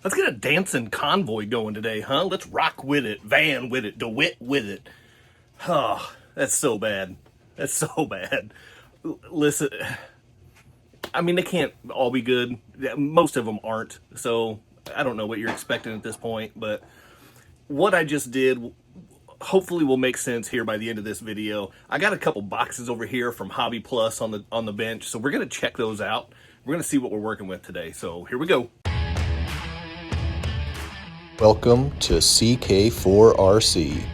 Let's get a dancing convoy going today, huh? Let's rock with it, van with it, DeWitt with it. Oh, that's so bad. That's so bad. Listen, I mean, they can't all be good. Most of them aren't. So I don't know what you're expecting at this point, but what I just did hopefully will make sense here by the end of this video. I got a couple boxes over here from Hobby Plus on the bench, so we're gonna check those out. We're gonna see what we're working with today. So here we go. Welcome to CK4RC.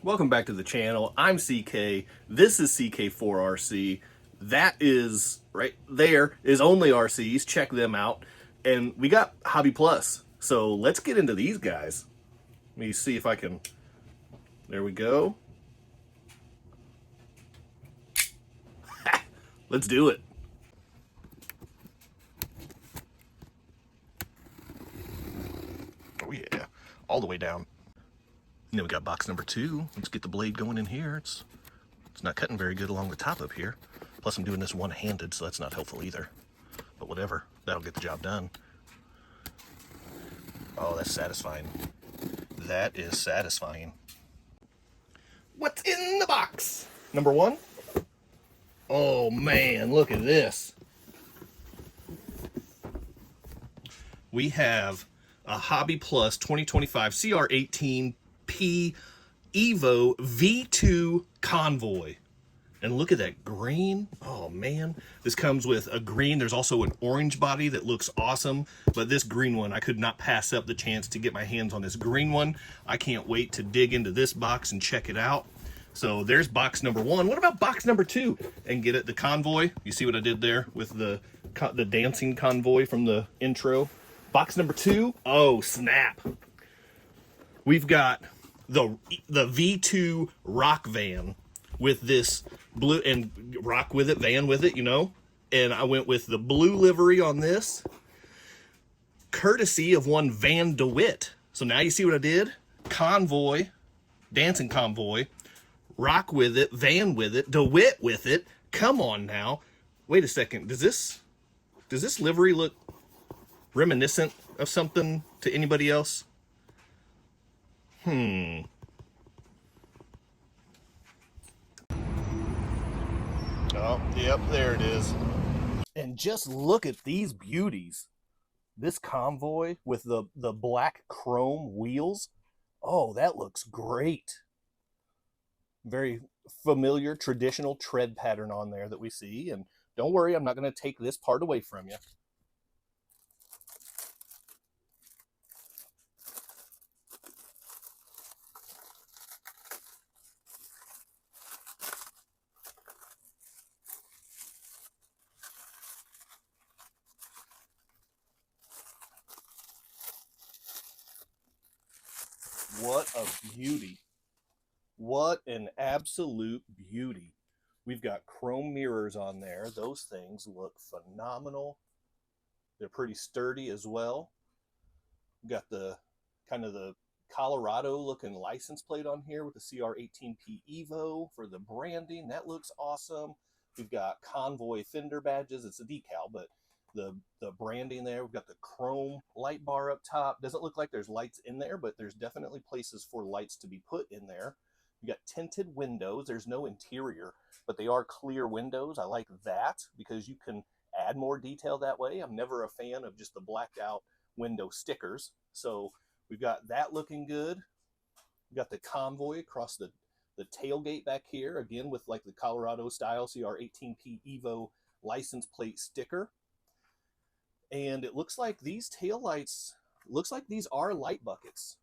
Welcome back to the channel. I'm CK. This is CK4RC. That is right there is only RCs. Check them out. And we got Hobby Plus. So let's get into these guys. Let me see if I can. There we go. Let's do it. Oh yeah, all the way down. And then we got box number 2. Let's get the blade going in here. It's not cutting very good along the top up here. Plus I'm doing this one-handed, so that's not helpful either. But whatever, that'll get the job done. Oh, that's satisfying. That is satisfying. What's in the box? Number 1. Oh man, look at this. We have a Hobby Plus 2025 CR18P Evo V2 Convoy. And look at that green. Oh man, this comes with a green. There's also an orange body that looks awesome, but this green one, I could not pass up the chance to get my hands on this green one. I can't wait to dig into this box and check it out. So there's box number 1. What about box number 2? And get it, the Convoy. You see what I did there with the dancing convoy from the intro? Box number 2. Oh snap! We've got the V2 rock van with this blue, and rock with it, van with it, you know. And I went with the blue livery on this, courtesy of one Van DeWitt. So now you see what I did? Convoy, dancing convoy, rock with it, van with it, DeWitt with it. Come on now. Wait a second. Does this livery look reminiscent of something to anybody else? Oh, yep, there it is. And just look at these beauties. This convoy with the black chrome wheels. Oh, that looks great. Very familiar traditional tread pattern on there that we see. And don't worry, I'm not going to take this part away from you. What a beauty. What an absolute beauty. We've got chrome mirrors on there. Those things look phenomenal. They're pretty sturdy as well. We've got the kind of the Colorado looking license plate on here with the CR18P Evo for the branding. That looks awesome. We've got Convoy fender badges. It's a decal, but the branding there. We've got the chrome light bar up top. Doesn't look like there's lights in there, but there's definitely places for lights to be put in there. You got tinted windows. There's no interior, but they are clear windows. I like that because you can add more detail that way. I'm never a fan of just the blacked out window stickers. So we've got that looking good. We've got the Convoy across the tailgate back here, again with like the Colorado style CR18P Evo license plate sticker. And it looks like these taillights, looks like these are light buckets.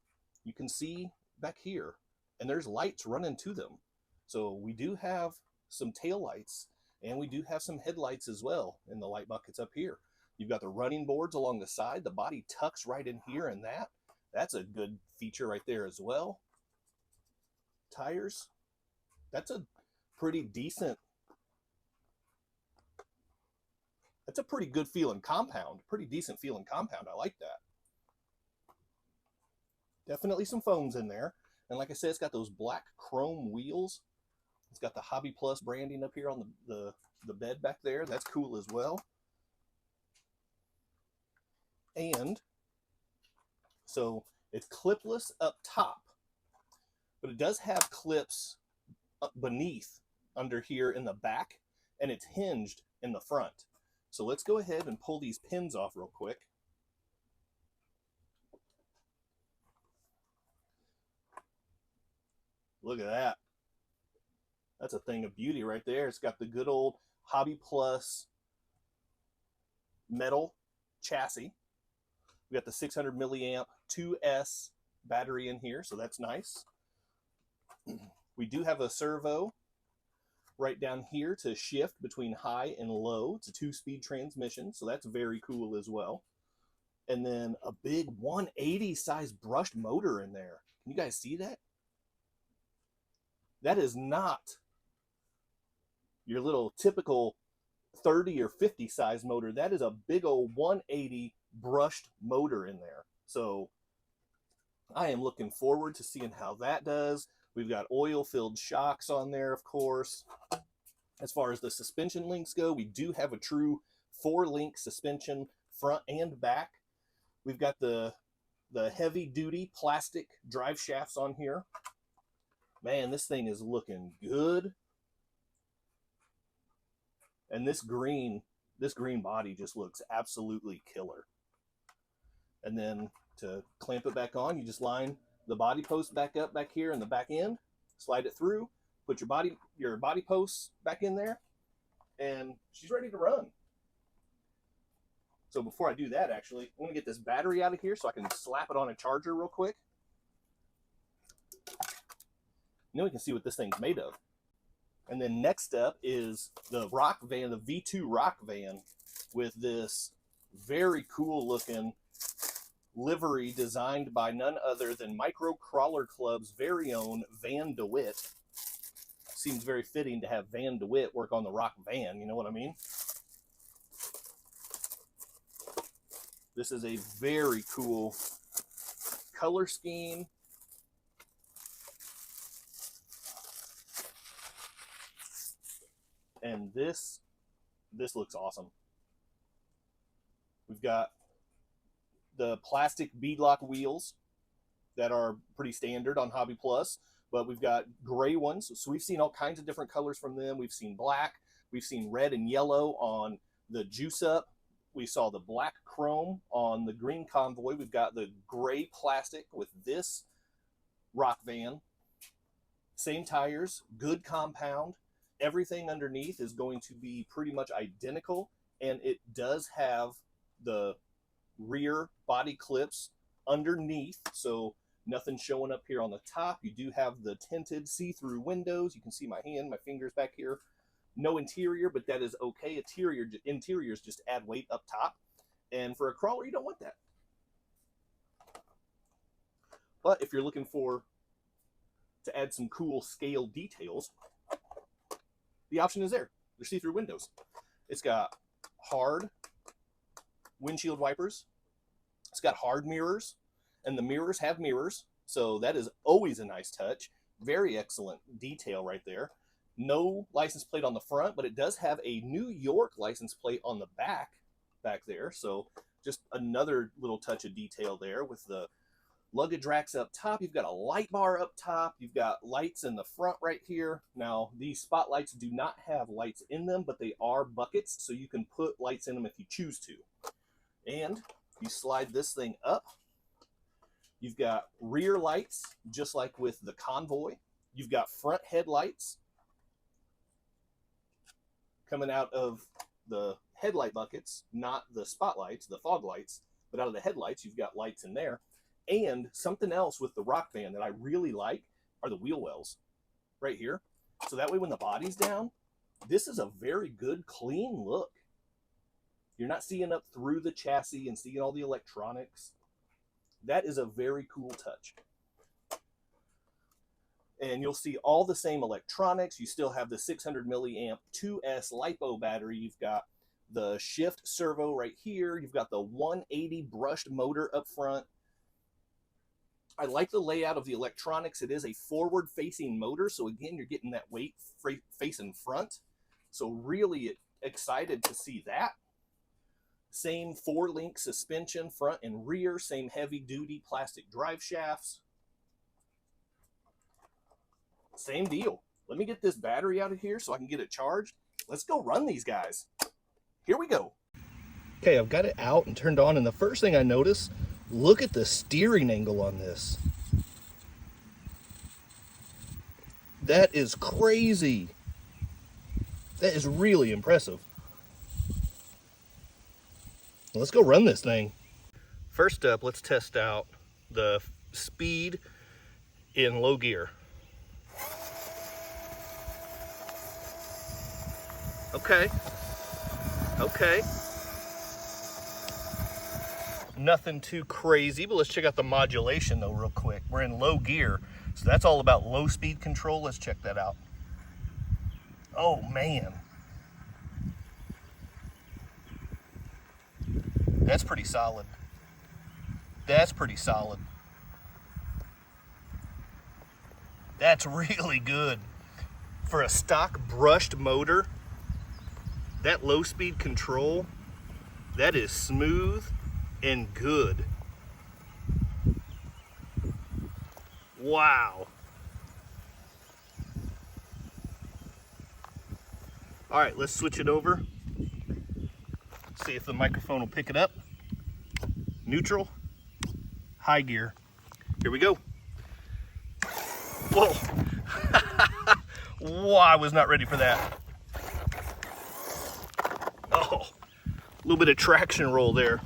You can see back here, and there's lights running to them. So we do have some taillights, and we do have some headlights as well in the light buckets up here. You've got the running boards along the side. The body tucks right in here, and that's a good feature right there as well. Tires, that's a pretty decent, that's a pretty good feeling compound, pretty decent feeling compound. I like that. Definitely some foams in there. And like I said, it's got those black chrome wheels. It's got the Hobby Plus branding up here on the bed back there. That's cool as well. And so it's clipless up top, but it does have clips beneath under here in the back, and it's hinged in the front. So let's go ahead and pull these pins off real quick. Look at that. That's a thing of beauty right there. It's got the good old hobbyplus metal chassis. We got the 600 milliamp 2S battery in here, so that's nice. We do have a servo right down here to shift between high and low. It's a 2-speed transmission, so that's very cool as well. And then a big 180 size brushed motor in there. Can you guys see that? That is not your little typical 30 or 50 size motor. That is a big old 180 brushed motor in there. So I am looking forward to seeing how that does. We've got oil-filled shocks on there, of course. As far as the suspension links go, we do have a true 4-link suspension front and back. We've got the heavy-duty plastic drive shafts on here. Man, this thing is looking good. And this green body just looks absolutely killer. And then to clamp it back on, you just line the body post back up back here in the back end, slide it through, put your body posts back in there, and she's ready to run. So before I do that, actually, I want to get this battery out of here so I can slap it on a charger real quick. And then we can see what this thing's made of. And then next up is the rock van, the V2 rock van, with this very cool looking livery designed by none other than Micro Crawler Club's very own Van DeWitt. Seems very fitting to have Van DeWitt work on the rock van, you know what I mean? This is a very cool color scheme. And this looks awesome. We've got the plastic beadlock wheels that are pretty standard on Hobby Plus, but we've got gray ones. So we've seen all kinds of different colors from them. We've seen black, we've seen red and yellow on the Juice Up. We saw the black chrome on the green Convoy. We've got the gray plastic with this rock van. Same tires, good compound. Everything underneath is going to be pretty much identical, and it does have the rear body clips underneath, so nothing showing up here on the top. You do have the tinted see-through windows. You can see my hand, my fingers back here. No interior, but that is okay. Interiors just add weight up top, and for a crawler, you don't want that. But if you're looking to add some cool scale details, the option is there. There's see-through windows. It's got hard windshield wipers. It's got hard mirrors, and the mirrors have mirrors, so that is always a nice touch. Very excellent detail right there. No license plate on the front, but it does have a New York license plate on the back there, so just another little touch of detail there with the luggage racks up top. You've got a light bar up top. You've got lights in the front right here. Now, these spotlights do not have lights in them, but they are buckets, so you can put lights in them if you choose to. And you slide this thing up. You've got rear lights, just like with the Convoy. You've got front headlights coming out of the headlight buckets, not the spotlights, the fog lights, but out of the headlights, you've got lights in there. And something else with the rock van that I really like are the wheel wells right here. So that way when the body's down, this is a very good, clean look. You're not seeing up through the chassis and seeing all the electronics. That is a very cool touch. And you'll see all the same electronics. You still have the 600 milliamp 2S LiPo battery. You've got the shift servo right here. You've got the 180 brushed motor up front. I like the layout of the electronics. It is a forward-facing motor, so again, you're getting that weight facing front. So really excited to see that. Same 4-link suspension, front and rear. Same heavy-duty plastic drive shafts. Same deal. Let me get this battery out of here so I can get it charged. Let's go run these guys. Here we go. Okay, I've got it out and turned on, and the first thing I notice, look at the steering angle on this. That is crazy. That is really impressive. Let's go run this thing. First up, let's test out the speed in low gear. Okay. Nothing too crazy, but let's check out the modulation though real quick. We're in low gear, so that's all about low speed control. Let's check that out. Oh man. That's pretty solid. That's really good. For a stock brushed motor, that low speed control, that is smooth and good. Wow. All right, let's switch it over. See if the microphone will pick it up. Neutral, high gear. Here we go. Whoa. Whoa, I was not ready for that. Oh, a little bit of traction roll there.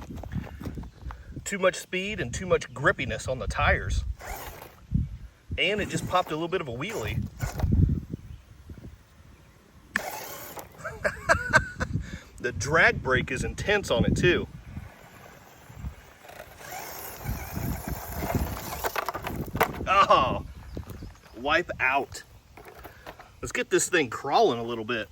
Too much speed and too much grippiness on the tires. And it just popped a little bit of a wheelie. The drag brake is intense on it too. Oh, wipe out. Let's get this thing crawling a little bit.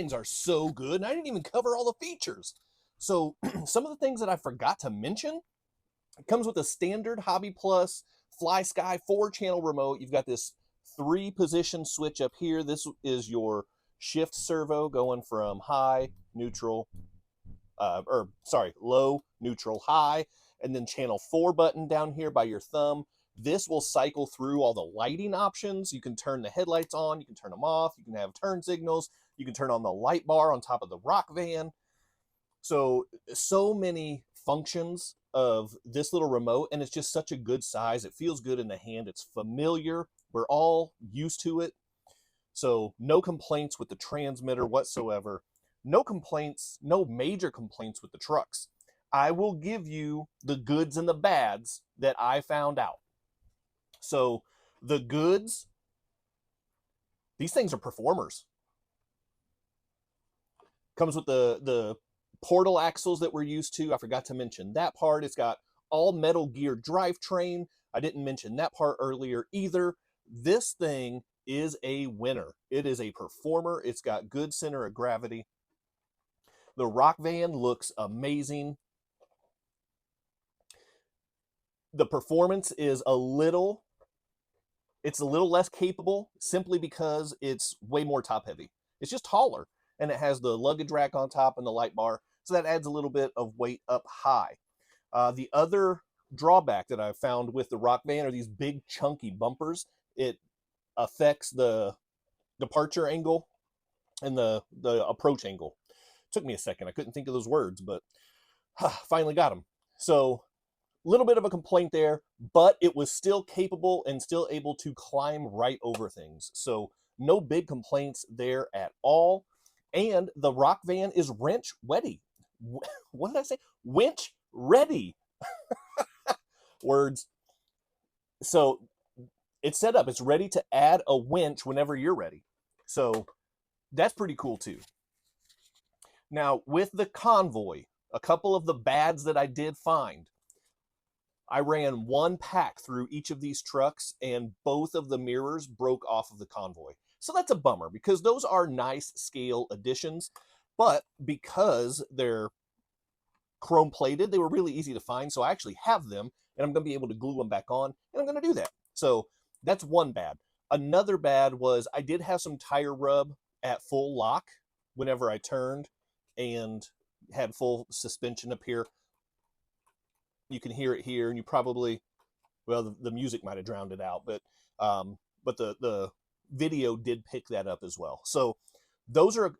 things are so good, and I didn't even cover all the features. So some of the things that I forgot to mention, it comes with a standard Hobby Plus Fly Sky 4-channel remote. You've got this 3-position switch up here. This is your shift servo going from high, neutral, low, neutral, high, and then channel 4 button down here by your thumb. This will cycle through all the lighting options. You can turn the headlights on, you can turn them off, you can have turn signals, you can turn on the light bar on top of the rock van. So many functions of this little remote, and it's just such a good size. It feels good in the hand. It's familiar. We're all used to it. So no complaints with the transmitter whatsoever. No complaints, no major complaints with the trucks. I will give you the goods and the bads that I found out. So the goods, these things are performers. Comes with the portal axles that we're used to. I forgot to mention that part. It's got all metal gear drivetrain. I didn't mention that part earlier either. This thing is a winner. It is a performer. It's got good center of gravity. The rock van looks amazing. The performance is a little less capable simply because it's way more top heavy. It's just taller, and it has the luggage rack on top and the light bar, so that adds a little bit of weight up high. The other drawback that I've found with the rock van are these big chunky bumpers. It affects the departure angle and the approach angle. It took me a second. I couldn't think of those words, but finally got them. So a little bit of a complaint there, but it was still capable and still able to climb right over things. So no big complaints there at all. And the rock van is wrench ready. What did I say? Winch ready. Words. So it's set up. It's ready to add a winch whenever you're ready. So that's pretty cool too. Now with the Convoy, a couple of the bads that I did find. I ran one pack through each of these trucks, and both of the mirrors broke off of the Convoy. So that's a bummer, because those are nice scale additions, but because they're chrome plated, they were really easy to find. So I actually have them, and I'm going to be able to glue them back on, and I'm going to do that. So that's one bad. Another bad was I did have some tire rub at full lock whenever I turned and had full suspension up here. You can hear it here, and you probably, well, the music might have drowned it out, but the video did pick that up as well. So those are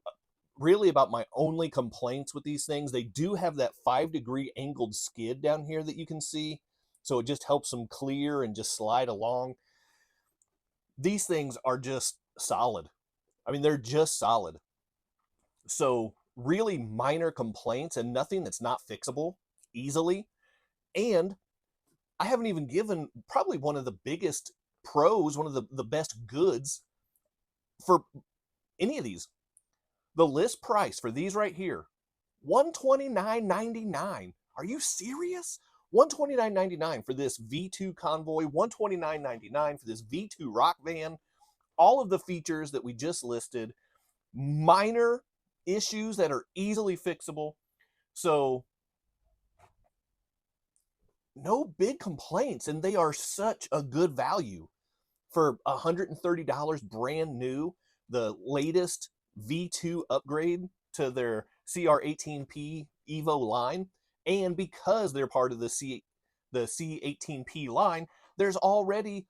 really about my only complaints with these things. They do have that 5-degree angled skid down here that you can see, so it just helps them clear and just slide along. These things are just solid. I mean, they're just solid. So really minor complaints and nothing that's not fixable easily. And I haven't even given probably one of the biggest pros, one of the best goods for any of these. The list price for these right here, $129.99. Are you serious? $129.99 for this V2 Convoy, $129.99 for this V2 rock van. All of the features that we just listed, minor issues that are easily fixable. So no big complaints, and they are such a good value for $130 brand new, the latest V2 upgrade to their CR18P Evo line. And because they're part of the C18P line, there's already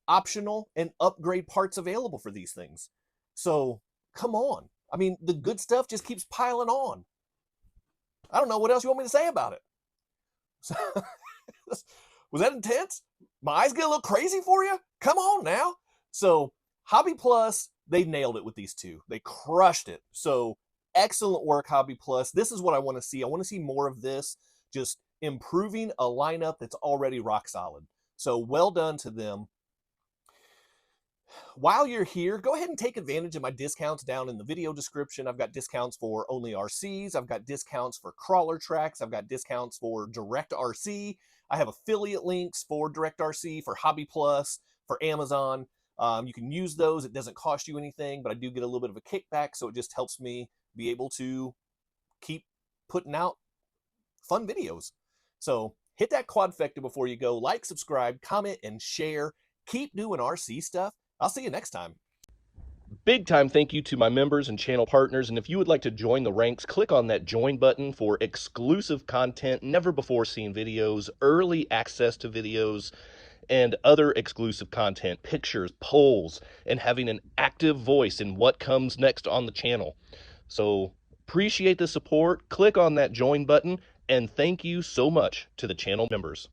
optional and upgrade parts available for these things. So come on. I mean, the good stuff just keeps piling on. I don't know what else you want me to say about it. Was that intense? My eyes get a little crazy for you? Come on now. So Hobby Plus, they nailed it with these two. They crushed it. So excellent work, Hobby Plus. This is what I want to see. I want to see more of this, just improving a lineup that's already rock solid. So well done to them. While you're here, go ahead and take advantage of my discounts down in the video description. I've got discounts for only RCs. I've got discounts for crawler tracks. I've got discounts for directrc. I have affiliate links for directrc, for Hobby Plus, for Amazon. You can use those. It doesn't cost you anything, but I do get a little bit of a kickback, so it just helps me be able to keep putting out fun videos. So hit that quadfecta before you go. Like, subscribe, comment, and share. Keep doing RC stuff. I'll see you next time. Big time thank you to my members and channel partners. And if you would like to join the ranks, click on that join button for exclusive content, never before seen videos, early access to videos, and other exclusive content, pictures, polls, and having an active voice in what comes next on the channel. So appreciate the support. Click on that join button, and thank you so much to the channel members.